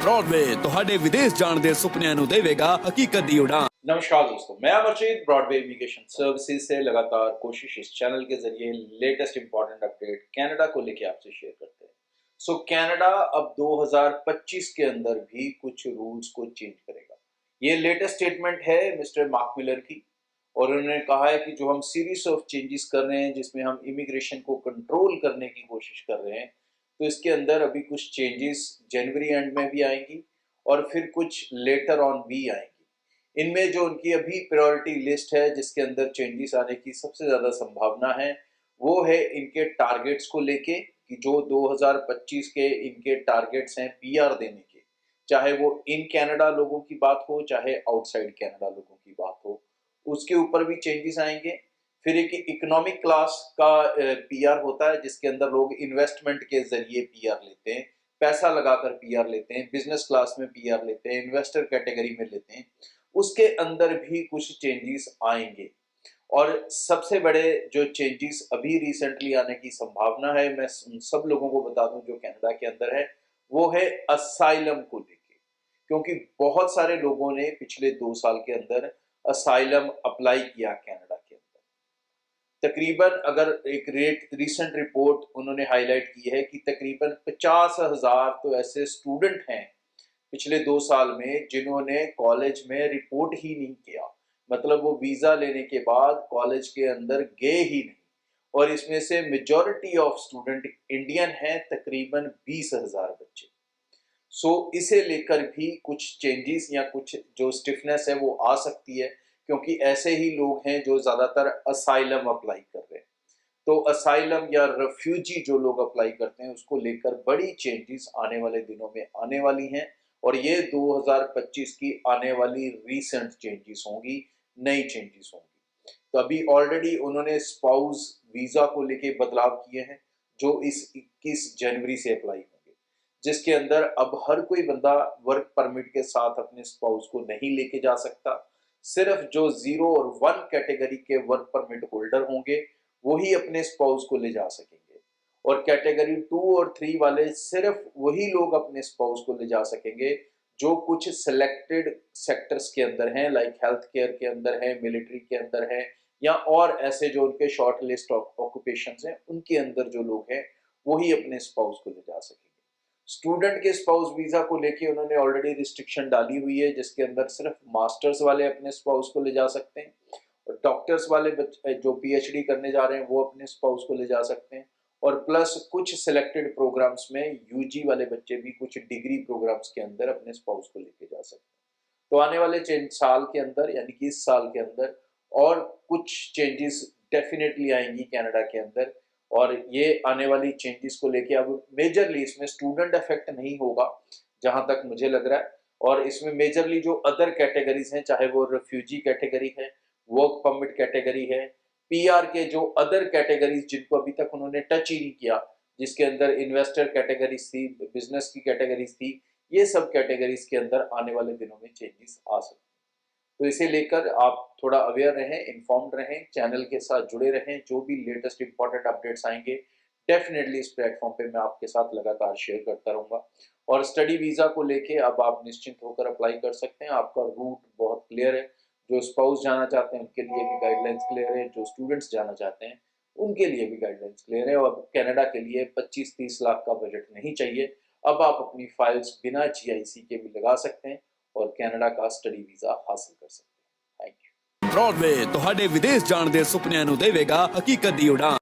Broadway ਤੁਹਾਡੇ ਵਿਦੇਸ਼ ਜਾਣ ਦੇ ਸੁਪਨਿਆਂ ਨੂੰ ਦੇਵੇਗਾ ਹਕੀਕਤ ਦੀ ਉਡਾਨ। नमस्कार दोस्तों, मैं अमरजीत ब्रॉडवे इमिग्रेशन सर्विसेज से लगातार कोशिश इस चैनल के जरिए लेटेस्ट इंपॉर्टेंट अपडेट कनाडा को लेके आपसे शेयर करते हैं। कनाडा अब 2025 के अंदर भी कुछ रूल्स को चेंज करेगा। ये लेटेस्ट स्टेटमेंट है मिस्टर मार्क मिलर की, और उन्होंने कहा है कि जो हम सीरीज ऑफ चेंजेस कर रहे हैं जिसमें हम इमिग्रेशन को कंट्रोल करने की कोशिश कर रहे हैं, तो इसके अंदर अभी कुछ चेंजेस जनवरी एंड में भी आएंगी और फिर कुछ लेटर ऑन भी आएंगी। इनमें जो उनकी अभी प्रायोरिटी लिस्ट है जिसके अंदर चेंजेस आने की सबसे ज़्यादा संभावना है, वो है इनके टारगेट्स को लेके कि जो 2025 के इनके टारगेट्स हैं पीआर देने के, चाहे वो इन कनाडा लोगों की बात हो चाहे आउटसाइड कनाडा लोगों की बात हो, उसके ऊपर भी चेंजेस आएंगे। फिर एक इकोनॉमिक क्लास का पीआर होता है जिसके अंदर लोग इन्वेस्टमेंट के जरिए पीआर लेते हैं, पैसा लगाकर पीआर लेते हैं, बिजनेस क्लास में पीआर लेते हैं, इन्वेस्टर कैटेगरी में लेते हैं, उसके अंदर भी कुछ चेंजेस आएंगे। और सबसे बड़े जो चेंजेस अभी रिसेंटली आने की संभावना है, मैं सब लोगों को बता दूं जो कनाडा के अंदर है, वो है असाइलम को लेके, क्योंकि बहुत सारे लोगों ने पिछले 2 साल के अंदर असाइलम अप्लाई किया कनाडा के अंदर। तकरीबन अगर एक रिसेंट रिपोर्ट उन्होंने हाईलाइट की है कि तकरीबन 50,000 तो ऐसे स्टूडेंट हैं पिछले 2 साल में जिन्होंने कॉलेज में रिपोर्ट ही नहीं किया, मतलब वो वीजा लेने के बाद कॉलेज के अंदर गए ही नहीं। और इसमें से मेजॉरिटी ऑफ स्टूडेंट इंडियन हैं, तकरीबन 20,000 बच्चे। इसे लेकर भी कुछ चेंजेस या कुछ जो स्टिफनेस है वो आ सकती है, क्योंकि ऐसे ही लोग हैं जो ज़्यादातर असाइलम अप्लाई कर रहे हैं। तो असाइलम या रेफ्यूजी जो लोग अप्लाई करते हैं उसको लेकर बड़ी चेंजेस आने वाले दिनों में आने वाली हैं, और ये 2025 की आने वाली रीसेंट चेंजेस होंगी, नई चेंजेस होंगी। तो अभी ऑलरेडी उन्होंने स्पाउस वीज़ा को लेके बदलाव किए हैं जो इस 21 जनवरी से अप्लाई होंगे, जिसके अंदर अब हर कोई बंदा वर्क परमिट के साथ अपने स्पाउस को नहीं लेके जा सकता। सिर्फ जो 0 और 1 कैटेगरी के वर्क परमिट होल्डर होंगे वही अपने स्पाउस को ले जा सकेंगे, और कैटेगरी 2 और 3 वाले सिर्फ वही लोग अपने स्पाउस को ले जा सकेंगे जो कुछ सिलेक्टेड सेक्टर्स के अंदर हैं, लाइक हेल्थ केयर के अंदर है, मिलिट्री के अंदर है, या और ऐसे जो उनके शॉर्ट लिस्ट ऑक्यूपेशंस हैं उनके अंदर जो लोग हैं वही अपने स्पाउस को ले जा सकेंगे। स्टूडेंट के स्पाउस वीज़ा को लेके उन्होंने ऑलरेडी रिस्ट्रिक्शन डाली हुई है, जिसके अंदर सिर्फ मास्टर्स वाले अपने स्पाउस को ले जा सकते हैं, और डॉक्टर्स वाले जो पीएचडी करने जा रहे हैं वो अपने स्पाउस को ले जा सकते हैं, और प्लस कुछ सिलेक्टेड प्रोग्राम्स में यूजी वाले बच्चे भी कुछ डिग्री प्रोग्राम्स के अंदर अपने स्पाउस को लेके जा सकते हैं। तो आने वाले साल के अंदर, यानी कि इस साल के अंदर, और कुछ चेंजेस डेफिनेटली आएंगी कनाडा के अंदर, और ये आने वाली चेंजेस को लेके अब मेजरली इसमें स्टूडेंट इफेक्ट नहीं होगा जहां तक मुझे लग रहा है, और इसमें मेजरली जो अदर कैटेगरीज हैं, चाहे वो रेफ्यूजी कैटेगरी है, वर्क परमिट कैटेगरी है, पीआर के जो अदर कैटेगरीज जिनको अभी तक उन्होंने टच ही नहीं किया, जिसके अंदर इन्वेस्टर कैटेगरीज थी, बिजनेस की कैटेगरीज थी, ये सब कैटेगरीज के अंदर आने वाले दिनों में चेंजेस आ सकते हैं। तो इसे लेकर आप थोड़ा अवेयर रहें, इन्फॉर्म्ड रहें, चैनल के साथ जुड़े रहें। जो भी लेटेस्ट इंपॉर्टेंट अपडेट्स आएंगे डेफिनेटली इस प्लेटफॉर्म पे मैं आपके साथ लगातार शेयर करता रहूँगा। और स्टडी वीज़ा को लेके अब आप निश्चिंत होकर अप्लाई कर सकते हैं, आपका रूट बहुत क्लियर है। जो स्पाउस जाना चाहते हैं उनके लिए भी गाइडलाइंस क्लियर है, जो स्टूडेंट्स जाना चाहते हैं उनके लिए भी गाइडलाइंस क्लियर है। और कनाडा के लिए 25-30 लाख का बजट नहीं चाहिए, अब आप अपनी फाइल्स बिना जीआईसी के भी लगा सकते हैं और कनाडा का स्टडी वीज़ा हासिल कर सकते हैं। Thank you. ब्रॉडवे ਤੁਹਾਡੇ ਵਿਦੇਸ਼ ਜਾਣ ਦੇ ਸੁਪਨਿਆਂ ਨੂੰ ਦੇਵੇਗਾ ਹਕੀਕਤ ਦੀ ਉਡਾਨ।